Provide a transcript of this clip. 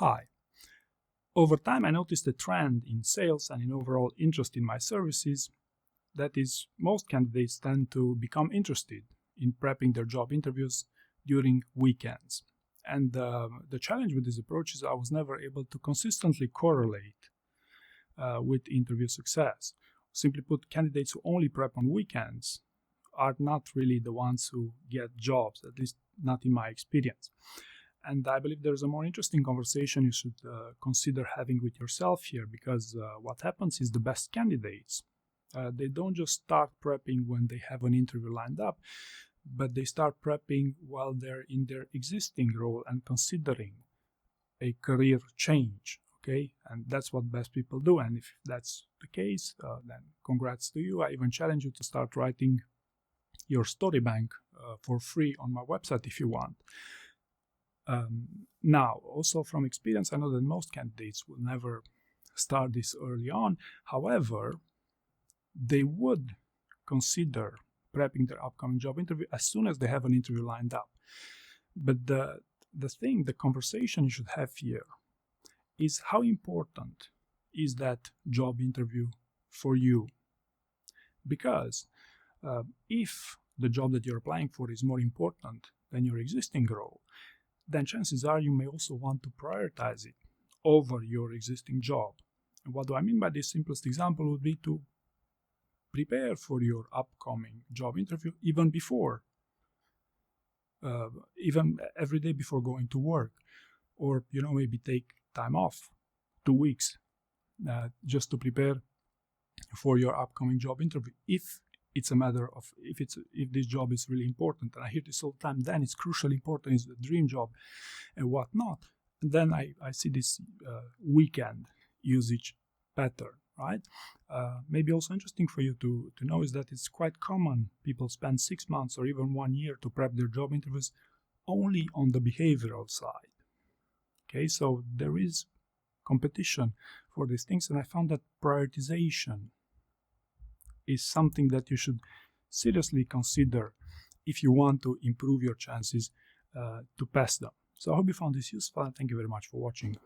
Hi. Over time, I noticed a trend in sales and in overall interest in my services. That is, most candidates tend to become interested in prepping their job interviews during weekends. And the challenge with this approach is I was never able to consistently correlate with interview success. Simply put, candidates who only prep on weekends are not really the ones who get jobs, at least not in my experience. And I believe there's a more interesting conversation you should consider having with yourself here, because what happens is the best candidates, they don't just start prepping when they have an interview lined up, but they start prepping while they're in their existing role and considering a career change. Okay, and that's what best people do. And if that's the case, then congrats to you. I even challenge you to start writing your story bank for free on my website if you want. Now, also from experience, I know that most candidates will never start this early on. However, they would consider prepping their upcoming job interview as soon as they have an interview lined up. But the conversation you should have here is how important is that job interview for you? Because if the job that you're applying for is more important than your existing role, then chances are you may also want to prioritize it over your existing job. And what do I mean by this? Simplest example would be to prepare for your upcoming job interview even before, even every day before going to work, or maybe take time off 2 weeks just to prepare for your upcoming job interview. If it's a matter of if this job is really important, and I hear this all the time, then it's crucially important, it's the dream job and whatnot. And then I see this weekend usage pattern, right? Maybe also interesting for you to know is that it's quite common people spend 6 months or even 1 year to prep their job interviews only on the behavioral side. Okay, so there is competition for these things, and I found that prioritization is something that you should seriously consider if you want to improve your chances to pass them. So I hope you found this useful, and thank you very much for watching.